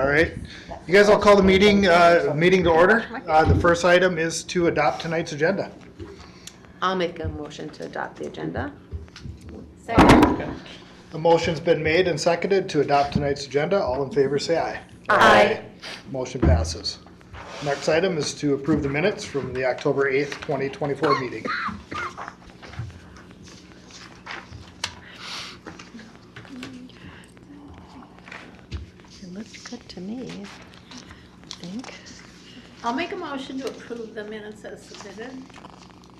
All right. You guys all call the meeting to order. The first item is to adopt tonight's agenda. I'll make a motion to adopt the agenda. Second. The motion's been made and seconded to adopt tonight's agenda. All in favor say aye. Aye. Motion passes. Next item is to approve the minutes from the October 8th, 2024 meeting. It looks good to me, I think. I'll make a motion to approve the minutes as submitted.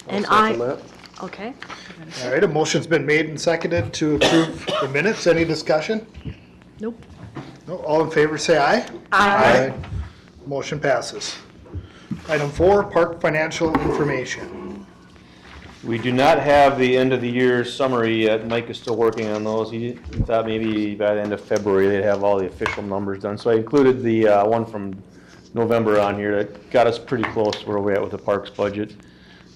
And okay. All right, a motion's been made and seconded to approve the minutes. Any discussion? Nope. No, all in favor say aye. Aye. Motion passes. Item 4, park financial information. We do not have the end of the year summary yet. Mike is still working on those. He thought maybe by the end of February they'd have all the official numbers done. So I included the one from November on here that got us pretty close to where we're at with the parks budget.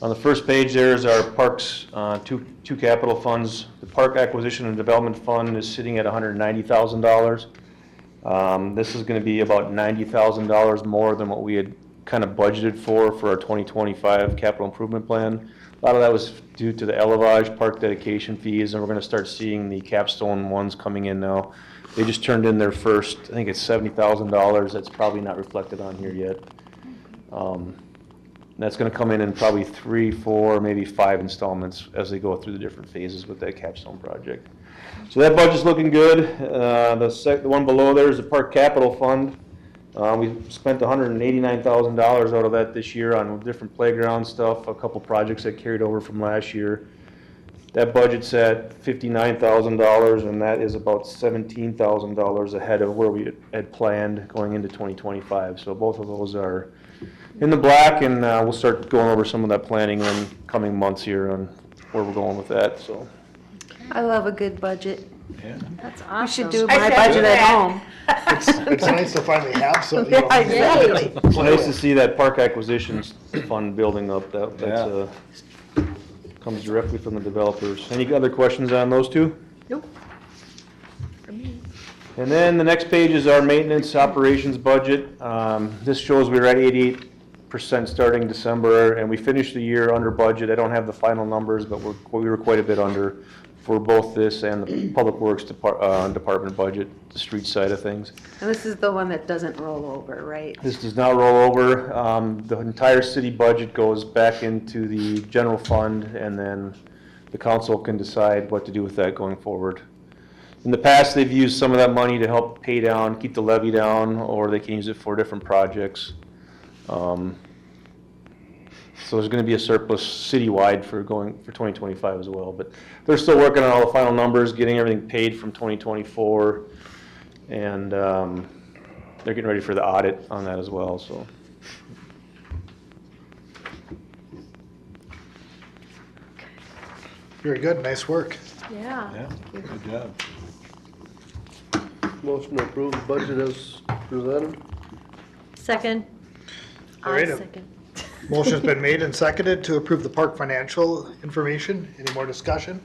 On the first page there is our parks two capital funds. The Park Acquisition and Development Fund is sitting at $190,000. This is going to be about $90,000 more than what we had kind of budgeted for our 2025 capital improvement plan. A lot of that was due to the Elevage park dedication fees, and we're going to start seeing the capstone ones coming in now. They just turned in their first, I think it's $70,000. That's probably not reflected on here yet. That's going to come in probably 3, 4, maybe 5 installments as they go through the different phases with that capstone project. So that budget's looking good. The one below there is the Park Capital Fund. We spent $189,000 out of that this year on different playground stuff, a couple projects that carried over from last year. That budget's at $59,000, and that is about $17,000 ahead of where we had planned going into 2025. So both of those are in the black, and we'll start going over some of that planning in coming months here on where we're going with that. So I love a good budget. yeah. That's awesome. We should do I my second budget at that. home. It's nice to finally have some. Yeah, exactly. It's nice to see that park acquisitions fund building up. That comes directly from the developers. Any other questions on those two? Nope. For me. And then the next page is our maintenance operations budget. This shows we were at 88% starting December, and we finished the year under budget. I don't have the final numbers, but we were quite a bit under for both this and the Public Works department budget, the street side of things. And this is the one that doesn't roll over, right? This does not roll over. The entire city budget goes back into the general fund, and then the council can decide what to do with that going forward. In the past, they've used some of that money to help pay down, keep the levy down, or they can use it for different projects. So there's going to be a surplus citywide for 2025 as well. But they're still working on all the final numbers, getting everything paid from 2024, and they're getting ready for the audit on that as well. So. Very good. Nice work. Yeah. Yeah, good job. Motion to approve the budget as presented. Second. All right. Second. Motion's been made and seconded to approve the park financial information. Any more discussion?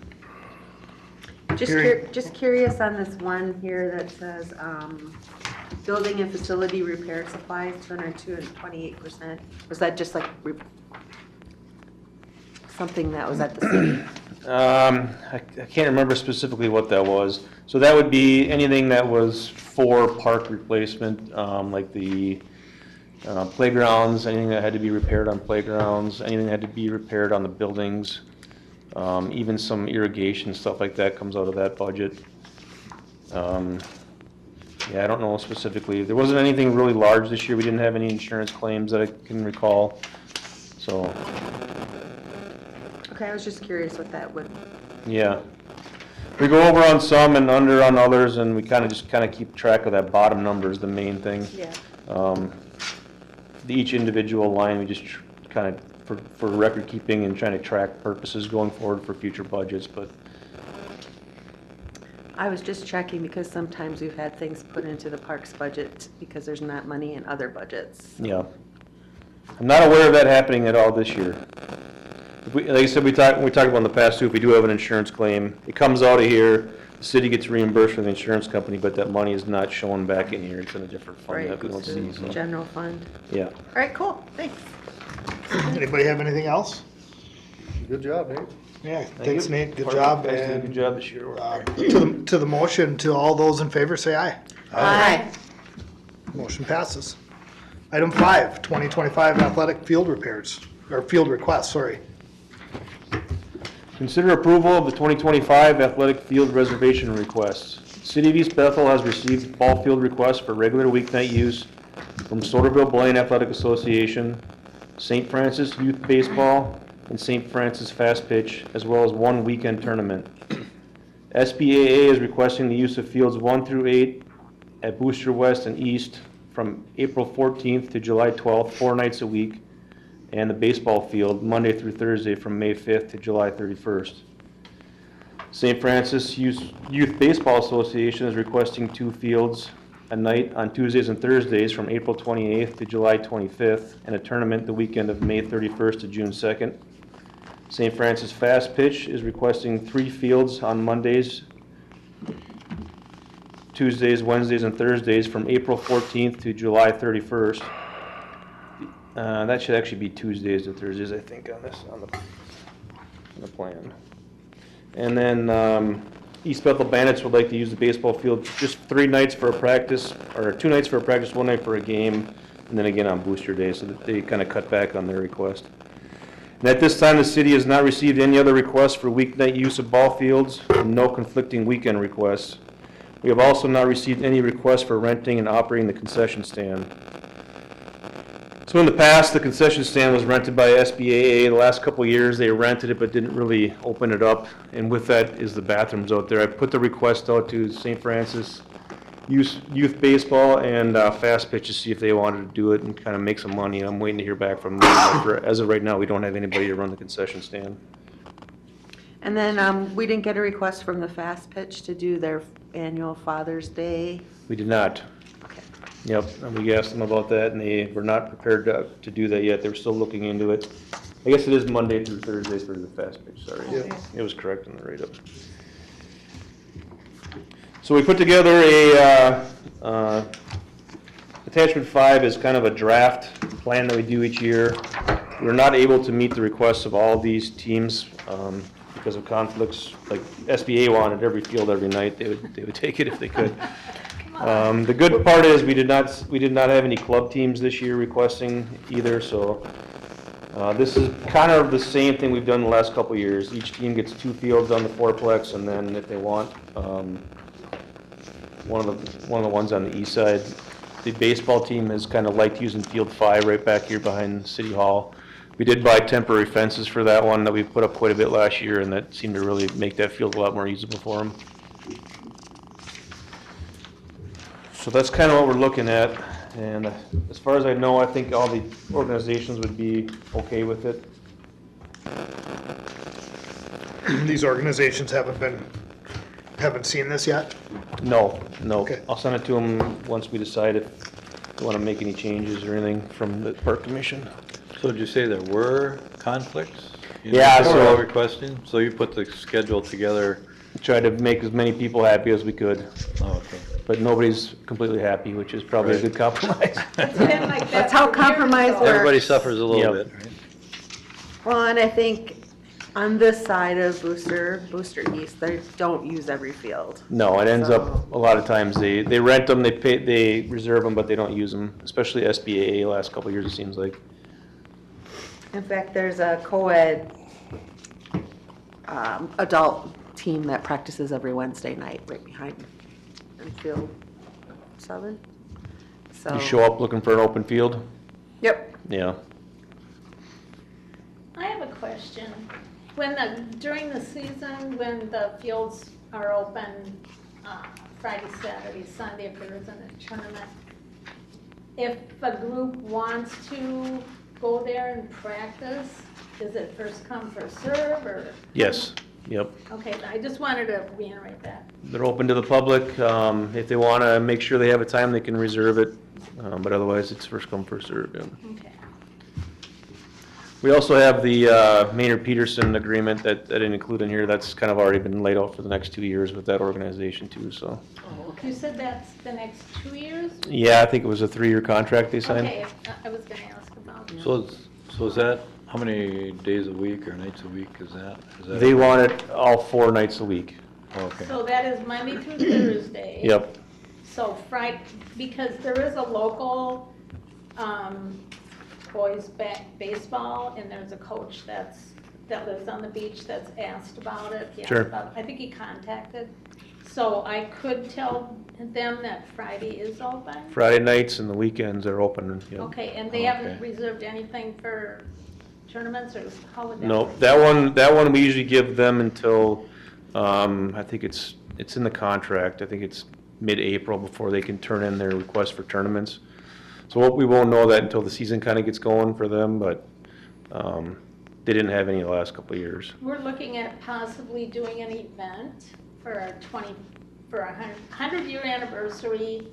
Just curious on this one here that says, building and facility repair supplies, 202 and 28%. Was that just like something that was at the city? I can't remember specifically what that was. So that would be anything that was for park replacement, like the playgrounds, anything that had to be repaired on playgrounds, anything that had to be repaired on the buildings, even some irrigation stuff like that comes out of that budget. Yeah, I don't know specifically. There wasn't anything really large this year. We didn't have any insurance claims that I can recall. So. Okay, I was just curious what that would. Yeah. We go over on some and under on others, and we kind of keep track of that bottom number is the main thing. Yeah. Each individual line, we just kind of, for record keeping and trying to track purposes going forward for future budgets, but. I was just checking because sometimes we've had things put into the parks budget because there's not money in other budgets. Yeah. I'm not aware of that happening at all this year. Like I said, we talked about in the past too, if we do have an insurance claim, it comes out of here, the city gets reimbursed from the insurance company, but that money is not shown back in here. It's in a different fund Right, that we don't goes see. to So, general fund. yeah. All right, cool, thanks. Anybody have anything else? Good job, Nate. Yeah, thanks you. Nate, good Department job. guys did a And good job this year. to the motion, to all those in favor, say aye. Aye. Motion passes. Item 5, 2025 athletic field repairs, or field requests, sorry. Consider approval of the 2025 athletic field reservation requests. City of East Bethel has received ball field requests for regular weeknight use from Soderville Blaine Athletic Association, St. Francis Youth Baseball, and St. Francis Fast Pitch, as well as one weekend tournament. SBAA is requesting the use of fields 1 through 8 at Booster West and East from April 14th to July 12th, 4 nights a week, and the baseball field Monday through Thursday from May 5th to July 31st. St. Francis Youth Baseball Association is requesting 2 fields a night on Tuesdays and Thursdays from April 28th to July 25th, and a tournament the weekend of May 31st to June 2nd. St. Francis Fast Pitch is requesting 3 fields on Mondays, Tuesdays, Wednesdays, and Thursdays from April 14th to July 31st. That should actually be Tuesdays to Thursdays, I think, on the plan. And then East Bethel Bandits would like to use the baseball field just 3 nights for a practice, or 2 nights for a practice, 1 night for a game, and then again on Booster Day, so that they kind of cut back on their request. And at this time, the city has not received any other requests for weeknight use of ball fields, and no conflicting weekend requests. We have also not received any requests for renting and operating the concession stand. So in the past, the concession stand was rented by SBAA. The last couple of years, they rented it but didn't really open it up. And with that is the bathrooms out there. I put the request out to St. Francis Youth Baseball and Fast Pitch to see if they wanted to do it and kind of make some money. I'm waiting to hear back from them. As of right now, we don't have anybody to run the concession stand. And then we didn't get a request from the Fast Pitch to do their annual Father's Day. We did not. Okay. Yep, and we asked them about that, and they were not prepared to do that yet. They were still looking into it. I guess it is Monday through Thursday for the Fast Pitch, sorry. Yeah. It was correct in the write-up. So we put together a, attachment 5 is kind of a draft plan that we do each year. We're not able to meet the requests of all these teams because of conflicts. Like SBA wanted every field every night. They would take it if they could. The good part is we did not have any club teams this year requesting either, so this is kind of the same thing we've done the last couple of years. Each team gets 2 fields on the fourplex, and then if they want one of the ones on the east side. The baseball team has kind of liked using field 5 right back here behind City Hall. We did buy temporary fences for that one that we put up quite a bit last year, and that seemed to really make that field a lot more usable for them. So that's kind of what we're looking at, and as far as I know, I think all the organizations would be okay with it. These organizations haven't seen this yet? No. Okay. I'll send it to them once we decide if we want to make any changes or anything from the park commission. So did you say there were conflicts? Yeah, so- Requesting, so you put the schedule together, Tried to make as many people happy as we could, oh, okay. but nobody's completely happy, which is probably a Right. good compromise. It's been like that That's how for years, compromise though. works. Everybody suffers a little Yep. bit, right? Well, and I think on this side of Booster East, they don't use every field. No, it ends So- up, a lot of times, they rent them, they reserve them, but they don't use them, especially SBAA last couple of years, it seems like. In fact, there's a co-ed adult team that practices every Wednesday night right behind in field 7. So. You show up looking for an open field? Yep. Yeah. I have a question. During the season, when the fields are open, Friday, Saturday, Sunday, if there isn't a tournament, if a group wants to go there and practice, is it first come, first serve, or? Yes, yep. Okay, I just wanted to reiterate that. They're open to the public. If they want to make sure they have a time, they can reserve it, but otherwise, it's first come, first served. Yeah. Okay. We also have the Maynard Peterson agreement that I didn't include in here. That's kind of already been laid out for the next 2 years with that organization too, so. You said that's the next 2 years? Yeah, I think it was a 3-year contract they signed. Okay, I was gonna ask about. So is that, how many days a week or nights a week is that? Is that? They want it all 4 nights a week. Okay. So that is Monday through Thursday. Yep, So Friday, because there is a local, boys baseball, and there's a coach that lives on the beach that's asked about it. He asked Sure. about- I think he contacted. So I could tell them that Friday is open? Friday nights and the weekends are open, yep. Okay, and they haven't Okay. reserved anything for tournaments, or how would that No, work? that one we usually give them until, I think it's in the contract. I think it's mid-April before they can turn in their request for tournaments. So we won't know that until the season kind of gets going for them, but they didn't have any the last couple of years. We're looking at possibly doing an event for a 100-year anniversary,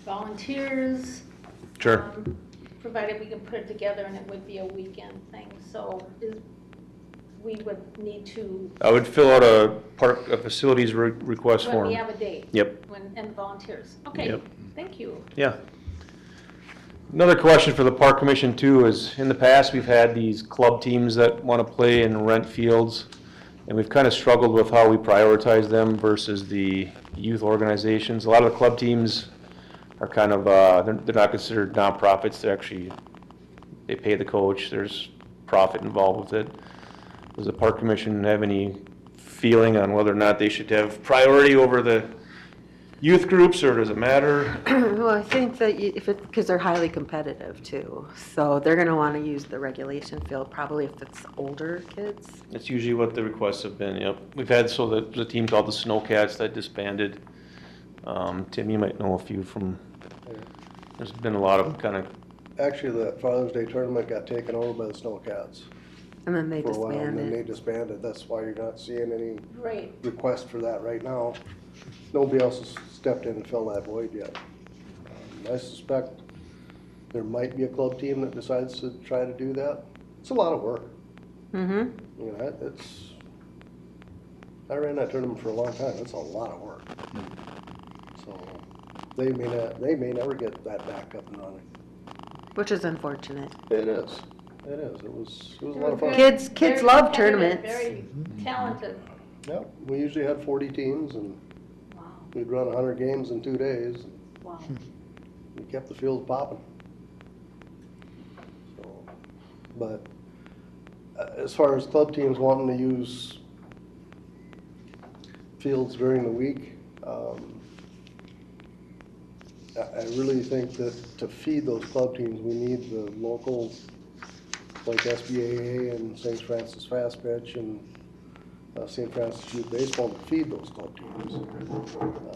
volunteers. Sure. Provided we can put it together, and it would be a weekend thing, so we would need to, I would fill out a facilities request when we form. have a date. Yep. And volunteers. Okay, Yep. thank you. Yeah. Another question for the Park Commission too is, in the past, we've had these club teams that want to play and rent fields, and we've kind of struggled with how we prioritize them versus the youth organizations. A lot of the club teams are kind of, they're not considered nonprofits. They're actually, they pay the coach. There's profit involved with it. Does the Park Commission have any feeling on whether or not they should have priority over the youth groups, or does it matter? Well, I think that because they're highly competitive too, so they're gonna wanna use the regulation field, probably if it's older kids. That's usually what the requests have been, yep. We've had, so there's a team called the Snowcats that disbanded. Tim, you might know a few from, there's been a lot of them kind of, Actually, the Father's Day tournament got taken over by the Snowcats And then they for a while, and then they disbanded. disbanded. That's why you're not seeing any Great. request for that right now. Nobody else has stepped in and filled that void yet. I suspect there might be a club team that decides to try to do that. It's a lot of work. Mm-hmm. You know, I ran that tournament for a long time. It's a lot of work. So they may never get that back up and running. Which is unfortunate. It is. It is. It was a lot of fun. Kids Very love competitive, tournaments. Very talented. Yeah, we usually had 40 teams, and Wow, we'd run 100 games in 2 days. wow. We kept the fields popping. So, but as far as club teams wanting to use fields during the week, I really think that to feed those club teams, we need the local, like SBAA and St. Francis Fast Pitch and St. Francis Youth Baseball to feed those club teams.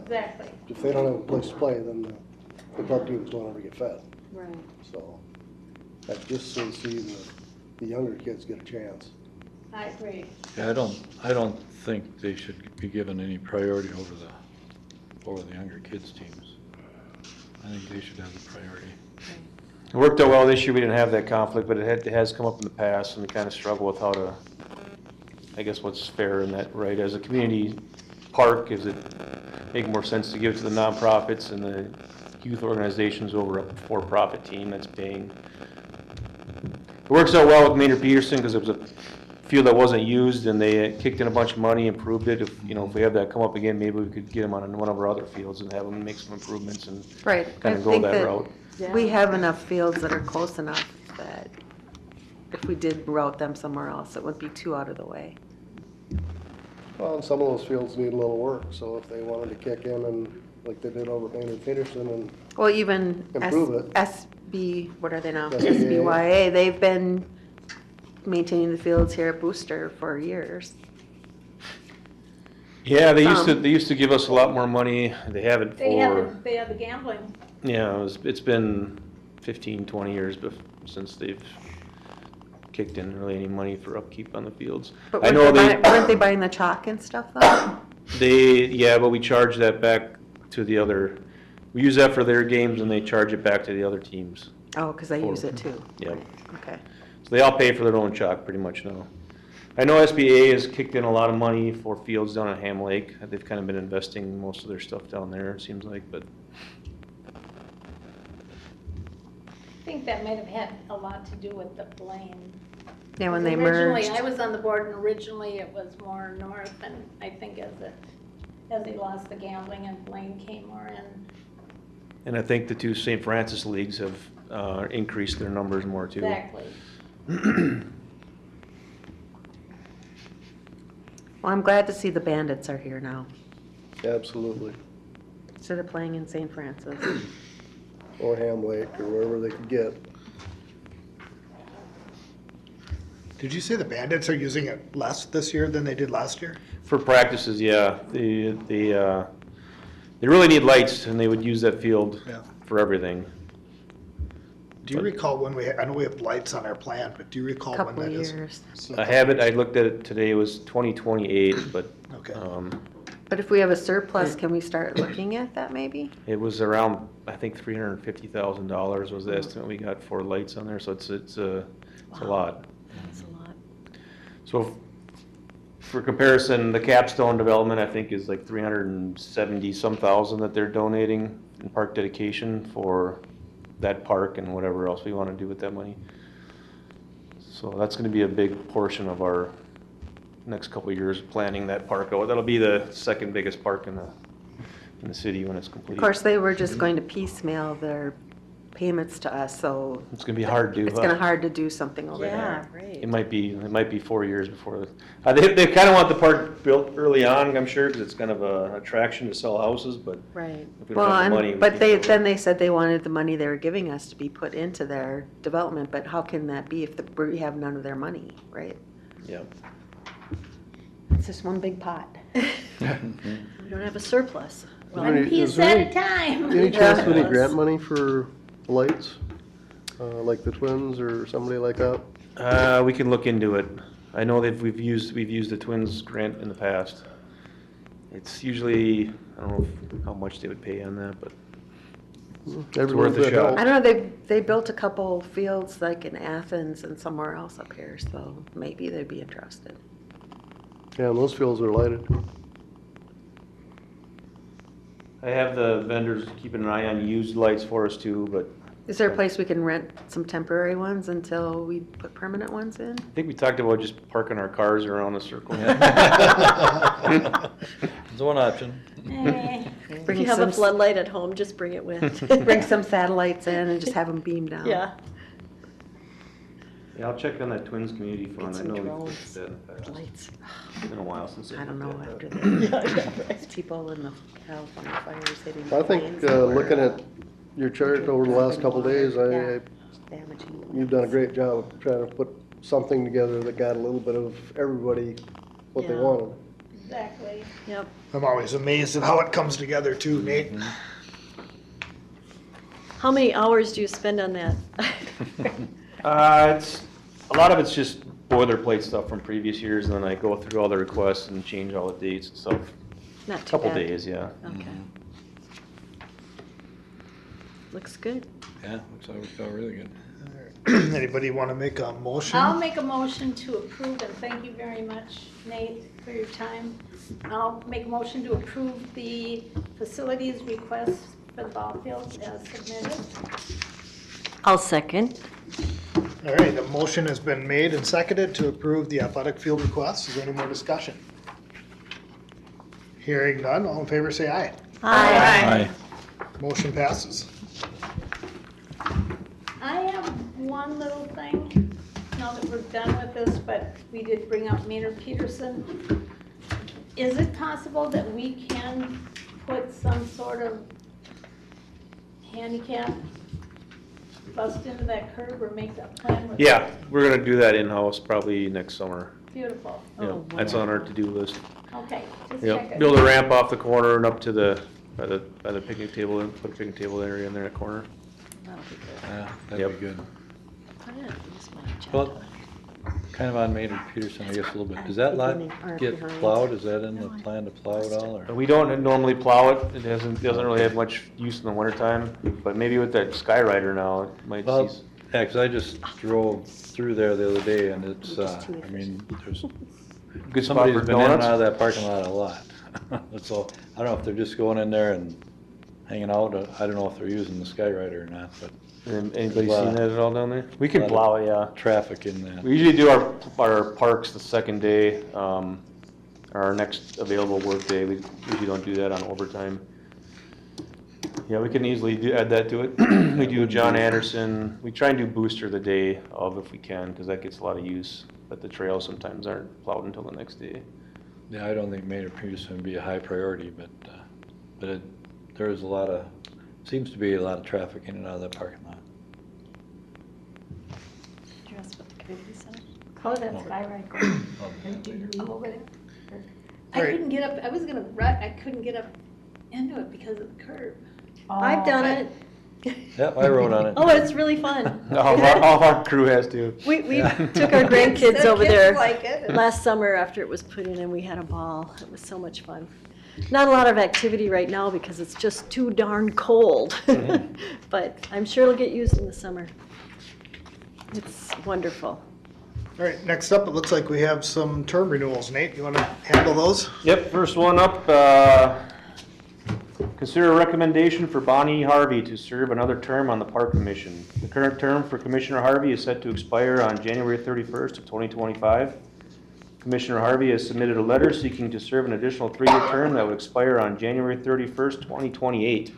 Exactly. If they don't have a place to play, then the club teams don't ever get fed. Right. So I just so see the younger kids get a chance. I agree. Yeah, I don't think they should be given any priority over the younger kids teams. I think they should have the priority. it worked out well this year. We didn't have that conflict, but it has come up in the past, and we kind of struggle with how to, I guess what's fair in that, right? As a community park, is it make more sense to give it to the nonprofits and the youth organizations over a for-profit team that's paying? It works out well with Maynard Peterson because it was a field that wasn't used, and they kicked in a bunch of money, improved it. If we have that come up again, maybe we could get them on one of our other fields and have them make some improvements and Right. kind I of go think that route. We have enough fields that are close enough that if we did route them somewhere else, it wouldn't be too out of the way. Well, and some of those fields need a little work, so if they wanted to kick in and, like they did over at Maynard Peterson and Well, even Improve it. what are they now? SBA. SBYA, they've been maintaining the fields here at Booster for years. Yeah, they used to give us a lot more money. They haven't They for, have the gambling. yeah, it's been 15, 20 years since they've kicked in really any money for upkeep on the fields. But I know weren't they buying the chalk and stuff though? but we charge that back to the other, we use that for their games and they charge it back to the other teams. Oh, because they use it too. Yep. Okay. So they all pay for their own chalk pretty much now. I know SBA has kicked in a lot of money for fields down at Ham Lake. They've kind of been investing most of their stuff down there, it seems like, but I think that might have had a lot to do with the Blaine. Yeah, when they Originally, merged. I was on the board, and originally it was more north, and I think as they lost the gambling and Blaine came more in. and I think the two St. Francis leagues have increased their numbers more too. Exactly. Well, I'm glad to see the Bandits are here now, Absolutely. instead of playing in St. Francis. Or Ham Lake, or wherever they could get. Did you say the Bandits are using it less this year than they did last year? For practices, yeah, they really need lights, and they would use that field Yeah. for everything. Do you recall when I know we have lights on our plan, but do you recall when Couple that of is? years. I have it, I looked at it today, it was 2028, but Okay. But if we have a surplus, can we start looking at that maybe? it was around, I think $350,000 was the estimate we got for lights on there, so it's a lot. That's a lot. So for comparison, the Capstone development, I think, is like 370 some thousand that they're donating in park dedication for that park and whatever else we want to do with that money. So that's gonna be a big portion of our next couple of years, planning that park out. That'll be the second biggest park in the city when it's complete. Of course, they were just going to piecemeal their payments to us, so It's gonna be hard to do. it's gonna hard to do something over Yeah, there. right. It might be 4 years before. They kind of want the park built early on, I'm sure, because it's kind of an attraction to sell houses, but Right. if we don't Well, have the money. and, we but can't they, do it. then they said they wanted the money they were giving us to be put into their development, but how can that be if we have none of their money, right? Yeah. It's just one big pot. We don't have a surplus. Well, Any- One piece is there at any- a time. Any chance of any Yeah. grant money for lights? Like the Twins or somebody like that? We can look into it. I know that we've used the Twins grant in the past. It's usually, I don't know how much they would pay on that, but Every worth a little bit shot. helps. I don't know, they built a couple fields like in Athens and somewhere else up here, so maybe they'd be interested. Yeah, and those fields are lighted. I have the vendors keeping an eye on used lights for us too, but Is there a place we can rent some temporary ones until we put permanent ones in? I think we talked about just parking our cars around a circle. It's one option. Eh, If Bring you have a some- floodlight at home, just bring it with. Bring some satellites in and just have them beam down. Yeah. Yeah, I'll check on that Twins Community Fund. Get I some know we've drones. looked at that in the past. Lights. It's been a while since. I don't know looked at after that. the Yeah, right. people in the California fires hitting. I think, planes that were looking at your chart over the last couple of days, Yeah, damaging. you've done a great job of trying to put something together that got a little bit of everybody what they Yeah. wanted. exactly. Yep. I'm always amazed at how it comes together too, Nate. How many hours do you spend on that? It's, a lot of it's just boilerplate stuff from previous years, and then I go through all the requests and change all the dates and stuff. Not too Couple bad. days, yeah. Okay. Looks good. Yeah, looks all really good. Anybody want to make a motion? I'll make a motion to approve, and thank you very much, Nate, for your time. I'll make a motion to approve the facilities request for the ball fields as submitted. I'll second. All right, the motion has been made and seconded to approve the athletic field request. Is there any more discussion? Hearing none, all in favor say aye. Aye. Motion passes. I have one little thing, now that we're done with this, but we did bring up Maynard Peterson. Is it possible that we can put some sort of handicap bust into that curb or make that plan with? Yeah, we're gonna do that in-house probably next summer. Beautiful, Yeah, Oh, that's on our to-do list. okay, just Yeah, check it. build a ramp off the corner and up to by the picnic table, and put a picnic table area in there in the corner. That'll be good. Yeah, that'd Yep. be good. I didn't use my Well, agenda. kind of on Maynard Peterson, I guess, a little bit. Does that lot Beginning or get behind? plowed? Is that in the plan to plow it all, or? We don't normally plow it, it doesn't really have much use in the wintertime, but maybe with that Skyrider now, it might Well, see. Yeah, 'cause I just drove through there the other day and it's, Just too I mean, there's, Good spot somebody's for been in and donuts. out of that parking lot a lot. That's all. I don't know if they're just going in there and hanging out, or I don't know if they're using the Skyrider or not, but Anybody There's a lot- seen that at all down there? We can lot of- plow it, yeah. traffic in that. We usually do our parks the second day, our next available work day. We usually don't do that on overtime. Yeah, we can easily add that to it. We do John Anderson. We try and do Booster the day of if we can, because that gets a lot of use. But the trails sometimes aren't plowed until the next day. Yeah, I don't think Maynard Peterson would be a high priority, but there is seems to be a lot of traffic in and out of that parking lot. Did you ask about the community center? Oh, that's Skyride going over there. I Right. couldn't get up, I was gonna run, I couldn't get up into it because of the curb. I've done it. Yep, I rode on it. Oh, it's really fun. All of our crew has to. We Yeah. took our grandkids The over kids there like it. last summer after it was put in and we had a ball. It was so much fun. Not a lot of activity right now because it's just too darn cold. Mhm. But I'm sure it'll get used in the summer. It's wonderful. All right, next up, it looks like we have some term renewals. Nate, you want to handle those? Yep, first one up, consider a recommendation for Bonnie Harvey to serve another term on the Park Commission. The current term for Commissioner Harvey is set to expire on January 31st of 2025. Commissioner Harvey has submitted a letter seeking to serve an additional 3-year term that would expire on January 31st, 2028.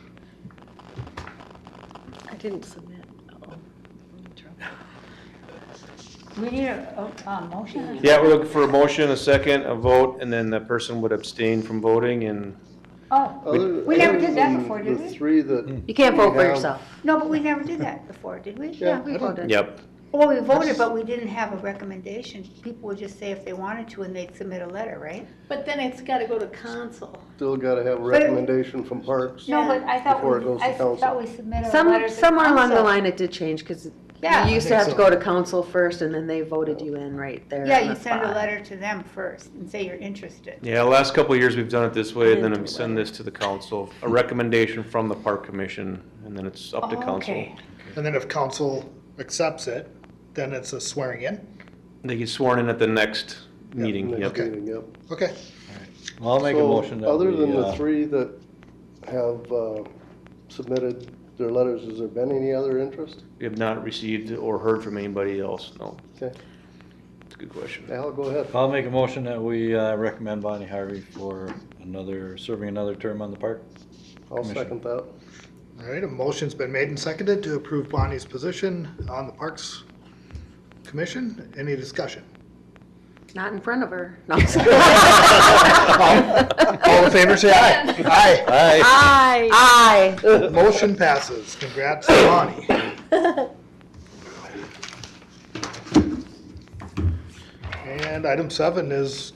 I didn't submit. Uh-oh. I'm in trouble. We need a motion? Yeah, we're looking for a motion, a second, a vote, and then the person would abstain from voting and Oh, Other- We never other did that than before, did The we? three that. You can't vote for have- yourself. no, but we never did that before, did we? Yeah, we I don't- voted. Yep. Well, we voted, but we didn't have a recommendation. People would just say if they wanted to and they'd submit a letter, right? But then it's gotta go to council. Still gotta have a But it- recommendation from Parks. No, but I thought, Before it goes to I council. thought we submitted a letter to Somewhere along the council. line it did change, because Yeah. you used I to think have to so. go to council first, and then they voted you in right there. Yeah, on you the send a spot. letter to them first and say you're interested. Yeah, the last couple of years we've done it this way, and then Into we the send letter. this to the council, a recommendation from the Park Commission, and then it's up to Oh, council. okay. And then if council accepts it, then it's a swearing in? They get sworn in at the next meeting, Next yep. Okay. meeting, yep. Okay. Well, I'll make a So, motion that other we, than the three that have submitted their letters, has there been any other interest? We have not received or heard from anybody else, no. Okay, It's a good question. Al, go ahead. I'll make a motion that we recommend Bonnie Harvey for serving another term on the park. I'll Commission. second that. All right, a motion's been made and seconded to approve Bonnie's position on the Parks Commission. Any discussion? Not in front of her. No. All in favor, say aye. Aye. Aye. Aye. Aye. Motion passes. Congrats to Bonnie. And item 7 is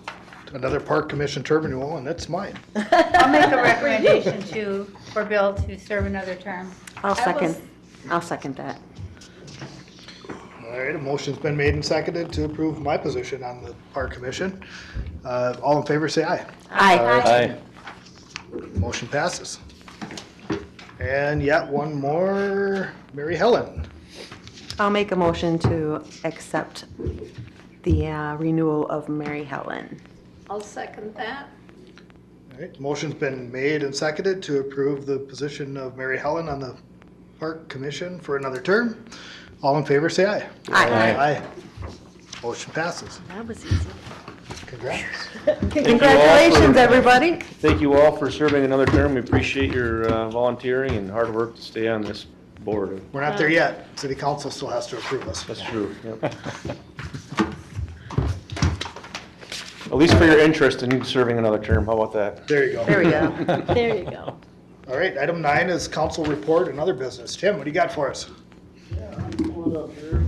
another Park Commission term renewal, and it's mine. I'll make a recommendation for Bill to serve another term. I'll I second, was- I'll second that. All right, a motion's been made and seconded to approve my position on the Park Commission. All in favor, say aye. Aye. Aye. Motion passes. And yet one more, Maryhelen. I'll make a motion to accept the renewal of Maryhelen. I'll second that. All right, motion's been made and seconded to approve the position of Maryhelen on the Park Commission for another term. All in favor, say aye. Aye. Aye. Motion passes. That was easy. Congrats. Congratulations, everybody. Thank you all for serving another term. We appreciate your volunteering and hard work to stay on this board. We're not there yet. City Council still has to approve us. That's true, yep. At least for your interest in serving another term, how about that? There you go. There we go. There you go. All right, item 9 is council report and other business. Tim, what do you got for us? Pull it up here.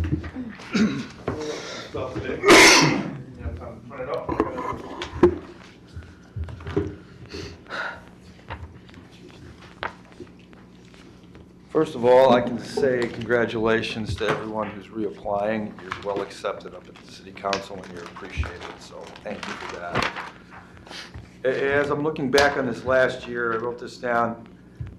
First of all, I can say congratulations to everyone who's reapplying. You're well accepted up at the city council and you're appreciated, so thank you for that. As I'm looking back on this last year, I wrote this down.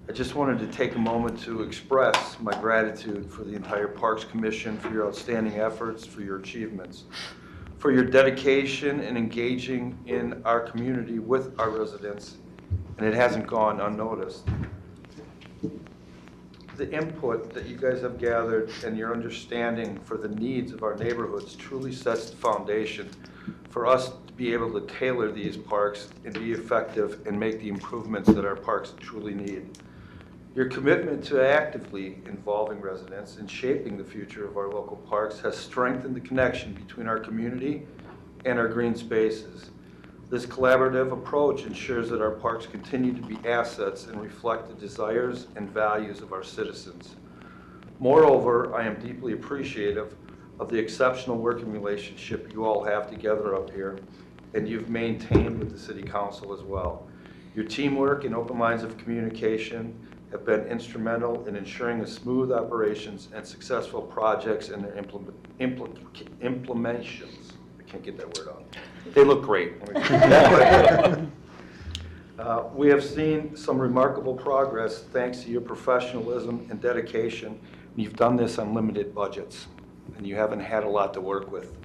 I just wanted to take a moment to express my gratitude for the entire Parks Commission, for your outstanding efforts, for your achievements, for your dedication in engaging in our community with our residents, and it hasn't gone unnoticed. The input that you guys have gathered and your understanding for the needs of our neighborhoods truly sets the foundation for us to be able to tailor these parks and be effective and make the improvements that our parks truly need. Your commitment to actively involving residents in shaping the future of our local parks has strengthened the connection between our community and our green spaces. This collaborative approach ensures that our parks continue to be assets and reflect the desires and values of our citizens. Moreover, I am deeply appreciative of the exceptional working relationship you all have together up here, and you've maintained with the City Council as well. Your teamwork and open lines of communication have been instrumental in ensuring a smooth operations and successful projects and their implementations. I can't get that word out. They look great. We have seen some remarkable progress thanks to your professionalism and dedication. You've done this on limited budgets, and you haven't had a lot to work with.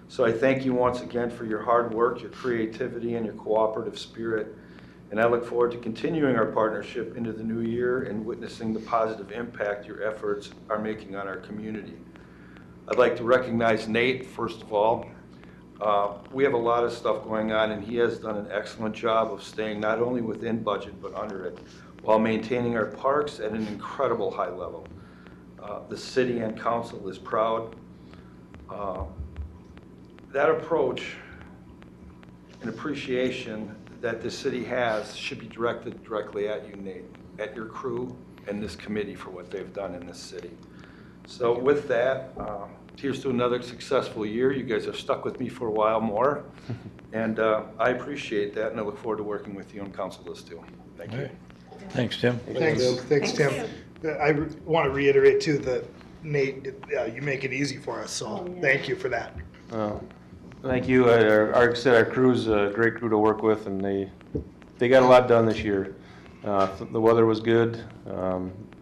So I thank you once again for your hard work, your creativity, and your cooperative spirit. And I look forward to continuing our partnership into the new year and witnessing the positive impact your efforts are making on our community. I'd like to recognize Nate, first of all. We have a lot of stuff going on, and he has done an excellent job of staying not only within budget but under it, while maintaining our parks at an incredible high level. The city and council is proud. That approach and appreciation that the city has should be directed directly at you, Nate, at your crew and this committee for what they've done in this city. So with that, here's to another successful year. You guys have stuck with me for a while more, and I appreciate that, and I look forward to working with you on council list too. Thank you. Thanks, Tim. Thanks, Tim. I want to reiterate too that Nate, you make it easy for us, so thank you for that. Thank you. Our crew's a great crew to work with, and they got a lot done this year. The weather was good.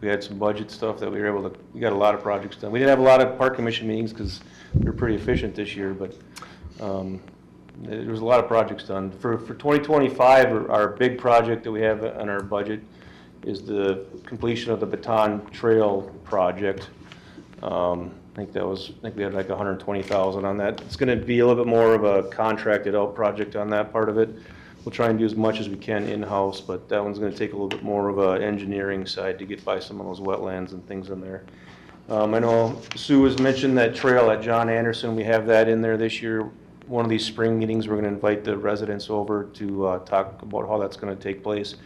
We had some budget stuff that we got a lot of projects done. We didn't have a lot of park commission meetings because we were pretty efficient this year, but there was a lot of projects done. For 2025, our big project that we have on our budget is the completion of the Baton Trail project. I think we had like 120,000 on that. It's going to be a little bit more of a contracted out project on that part of it. We'll try and do as much as we can in-house, but that one's going to take a little bit more of a engineering side to get by some of those wetlands and things in there. I know Sue has mentioned that trail at John Anderson. We have that in there this year. One of these spring meetings, we're going to invite the residents over to talk about how that's going to take place.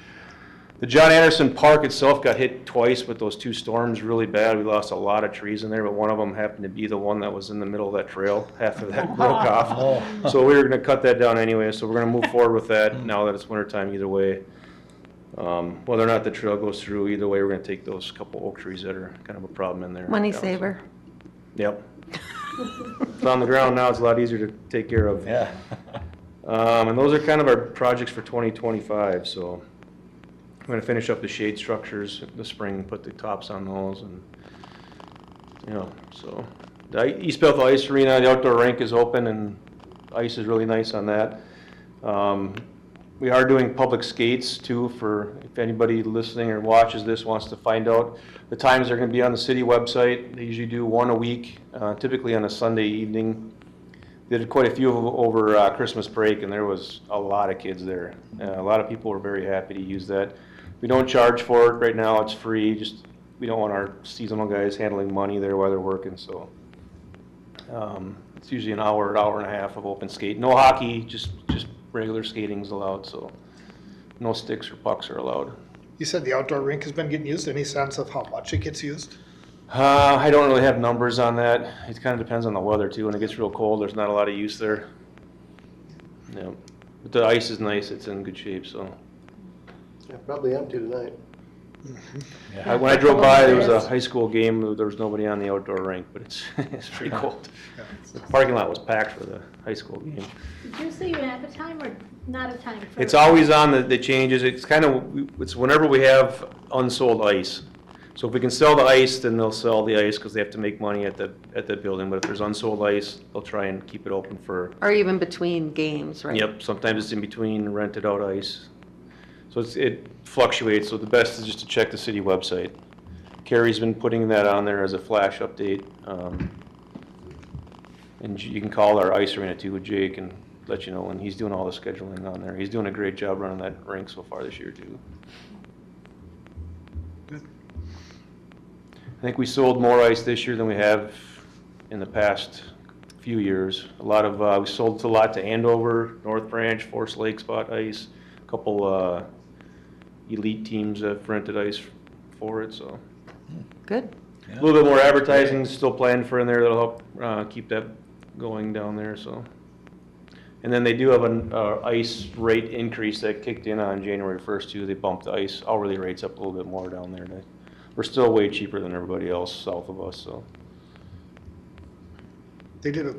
The John Anderson Park itself got hit twice with those two storms really bad. We lost a lot of trees in there, but one of them happened to be the one that was in the middle of that trail. Half of that broke off. So we were going to cut that down anyway, so we're going to move forward with that now that it's wintertime either way. Whether or not the trail goes through, either way, we're going to take those couple oak trees that are kind of a problem in there. Money saver. Yep. It's on the ground now, it's a lot easier to take care of. Yeah. And those are kind of our projects for 2025, so I'm going to finish up the shade structures this spring, put the tops on those, and, so. The East Bethel Ice Arena, the outdoor rink is open, and ice is really nice on that. We are doing public skates too, for if anybody listening or watches this wants to find out. The times are going to be on the city website. They usually do one a week, typically on a Sunday evening. They did quite a few over Christmas break, and there was a lot of kids there. A lot of people were very happy to use that. We don't charge for it right now, it's free, just we don't want our seasonal guys handling money there while they're working, so. It's usually an hour and a half of open skate. No hockey, just regular skating's allowed, so no sticks or pucks are allowed. You said the outdoor rink has been getting used. Any sense of how much it gets used? I don't really have numbers on that. It kind of depends on the weather too. When it gets real cold, there's not a lot of use there. Yeah, but the ice is nice, it's in good shape, so. Yeah, probably empty tonight. Yeah. When I drove by, there was a high school game, there was nobody on the outdoor rink, but it's pretty cold. The parking lot was packed for the high school game. Did you say you have a time or not a time? For It's always on the changes, it's kind of, it's whenever we have unsold ice. So if we can sell the ice, then they'll sell the ice because they have to make money at the building, but if there's unsold ice, they'll try and keep it open for, Or even between games, right? yep, sometimes it's in between rented out ice. So it fluctuates, so the best is just to check the city website. Carrie's been putting that on there as a flash update. And you can call our ice arena too with Jake and let you know when he's doing all the scheduling on there. He's doing a great job running that rink so far this year too. I think we sold more ice this year than we have in the past few years. A lot of, we sold a lot to Andover, North Branch, Forest Lake spot ice. A couple elite teams have rented ice for it, so. Good. A little bit more advertising still planned for in there that'll help keep that going down there, so. And then they do have an ice rate increase that kicked in on January 1st too. They bumped the ice hourly rates up a little bit more down there. We're still way cheaper than everybody else south of us, so. They did a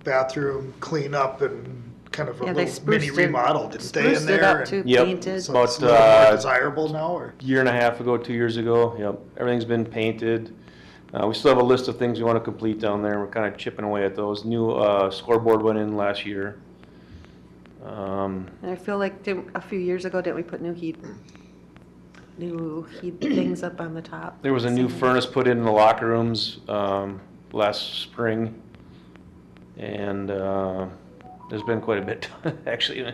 bathroom cleanup and kind of a Yeah, they little mini spruced it- remodel, didn't they, in Spruced it there? up too, Yep. painted. So About, it's a little more desirable now, or? Year and a half ago, 2 years ago, yep. Everything's been painted. We still have a list of things we want to complete down there. We're kind of chipping away at those. New scoreboard went in last year. And I feel like a few years ago, didn't we put new heat things up on the top? There was a new furnace put in the locker rooms last spring. And there's been quite a bit, actually.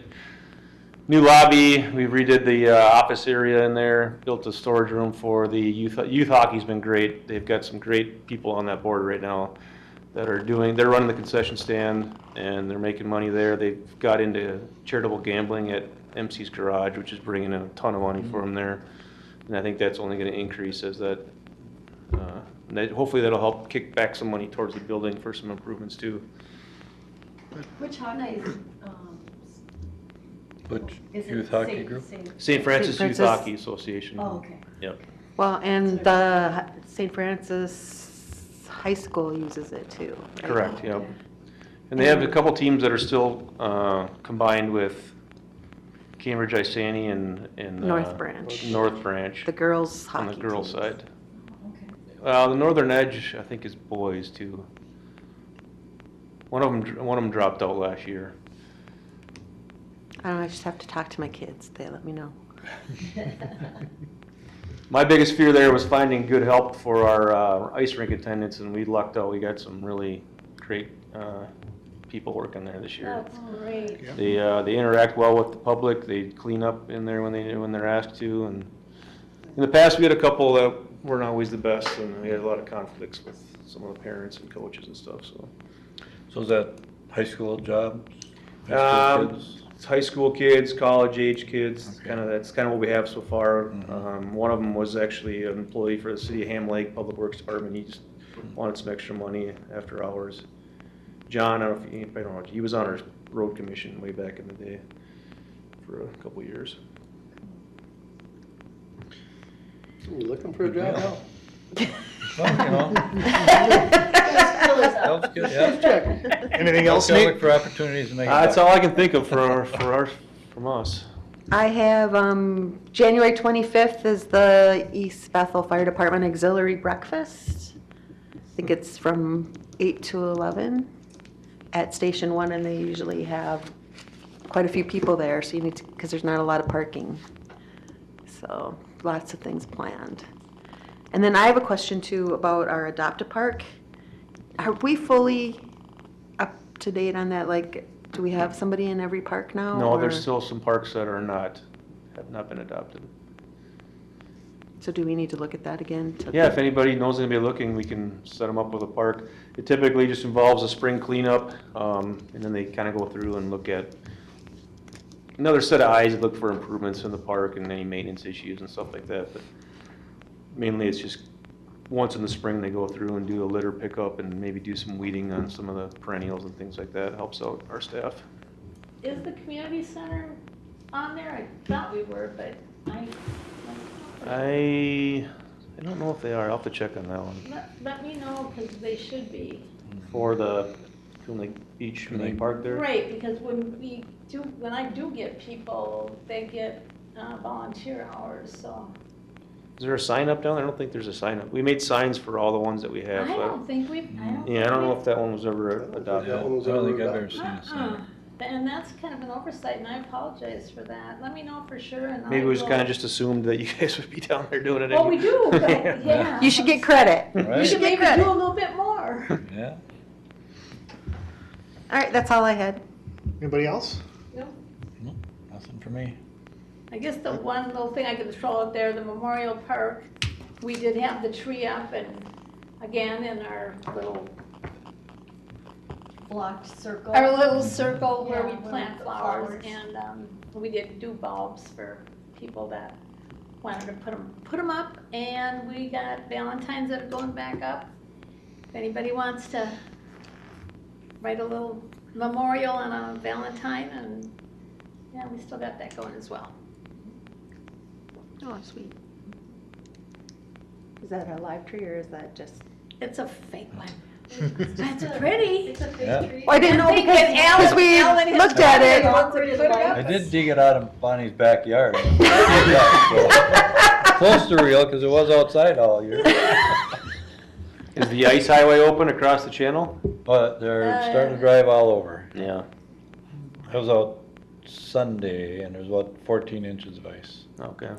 New lobby, we redid the office area in there, built a storage room for the youth hockey's been great. They've got some great people on that board right now that are they're running the concession stand and they're making money there. They've got into charitable gambling at MC's Garage, which is bringing in a ton of money for them there. And I think that's only going to increase as that, hopefully that'll help kick back some money towards the building for some improvements too. Which hockey Which is it? youth hockey group? St. Francis St. Youth Francis. Hockey Association. Oh, okay. Yep. Well, and the St. Francis High School uses it too. right? Correct, yep. And they have a couple teams that are still combined with Cambridge Isani and North Branch. North Branch The girls' hockey. on the girls' teams. side. Okay. The Northern Edge, I think, is boys too. One of them dropped out last year. I don't know, I just have to talk to my kids. They let me know. My biggest fear there was finding good help for our ice rink attendants, and we lucked out. We got some really great people working there this year. That's great. Yeah. They interact well with the public. They clean up in there when they're asked to. And in the past, we had a couple that weren't always the best, and we had a lot of conflicts with some of the parents and coaches and stuff. So is that high school jobs? High school kids? It's high school kids, college age kids. Okay. That's kind of what we have so far. Mhm. One of them was actually an employee for the city of Ham Lake Public Works Department. He just wanted some extra money after hours. John, I don't know if you know, he was on our road commission way back in the day for a couple of years. You looking for a job now? Well, you know, helps get, yeah. Check. Anything else, Gotta Nate? look for opportunities to make it That's back. all I can think of from us. I have, January 25th is the East Bethel Fire Department Auxiliary Breakfast. I think it's from 8 to 11 at Station 1, and they usually have quite a few people there, so you need to, because there's not a lot of parking. So lots of things planned. And then I have a question too about our Adopt-A-Park. Are we fully up to date on that? Like, do we have somebody in every park now? No, or- there's still some parks that have not been adopted. So do we need to look at that again? Yeah, if anybody knows anybody looking, we can set them up with a park. It typically just involves a spring cleanup, and then they kind of go through and look at another set of eyes that look for improvements in the park and any maintenance issues and stuff like that. But mainly it's just once in the spring they go through and do a litter pickup and maybe do some weeding on some of the perennials and things like that. It helps out our staff. Is the community center on there? I thought we were, but I don't know if they are. I'll have to check on that one. Let me know, because they should be. For the Coon Lake Beach main park there? Right, because when I do get people, they get volunteer hours, so. Is there a sign up down there? I don't think there's a sign up. We made signs for all the ones that we have. I so don't think yeah, I don't know if that one was ever Yeah, adopted. That one was I don't think ever I've ever adopted. seen a sign. And that's kind of an oversight, and I apologize for that. Let me know for sure, and Maybe I we just will- kind of just assumed that you guys would be down there doing it. Well, we do, but, yeah. You should get credit. You Right? should maybe do a little bit more. Yeah. All right, that's all I had. Anybody else? No? Nope, nothing for me. I guess the one little thing I could throw out there, the Memorial Park, we did have the tree up, and again, in our little Blocked circle. circle where we Yeah, plant the flowers, flowers. and we did do bulbs for people that wanted to put them up, and we got valentines that are going back up. If anybody wants to write a little memorial on a valentine, and yeah, we still got that going as well. Oh, sweet. Is that a live tree or is that just? It's a fake one. That's pretty. It's a Yeah. fake tree. Well, I didn't know And because Alan- we Alan has looked at it. Operated Put it like- up. I did dig it out of Bonnie's backyard. Yeah, so close to real, because it was outside all year. Is the ice highway open across the channel? But they're starting to drive all over. Yeah. I was out Sunday, and there's about 14 inches of ice. Okay.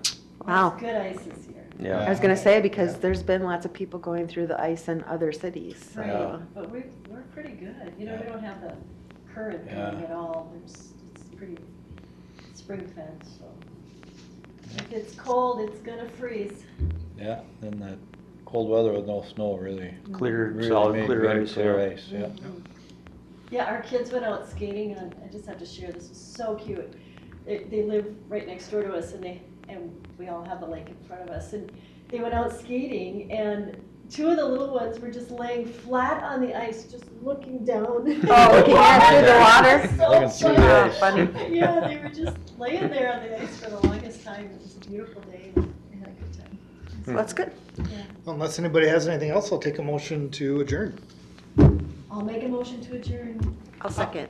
Wow. Good ice this year. Yeah. I was gonna say, because there's been lots of people going through the ice in other cities, so. Yeah. But we're pretty good. You know, we don't have the current going Yeah. at all. It's pretty spring fed, so. If it's cold, it's gonna freeze. Yeah, then that cold weather with no snow really. Clear, really solid, made clear great ice. Clear yeah. ice, yeah. Yeah, our kids went out skating, and I just have to share, this was so cute. They live right next door to us, and we all have the lake in front of us, and they went out skating, and two of the little ones were just laying flat on the ice, just looking down. Oh, looking at through the water? Looking through the Oh, ice. funny. Yeah, they were just laying there on the ice for the longest time. It was a beautiful day, and we had a good time. So that's good. Unless anybody has anything else, I'll take a motion to adjourn. I'll make a motion to adjourn. I'll second.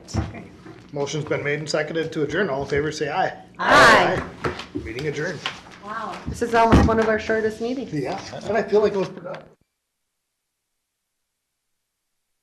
Motion's been made and seconded to adjourn. All in favor, say aye. Aye. Meeting adjourned. Wow. This is almost one of our shortest meetings. Yeah, and I feel like it was productive.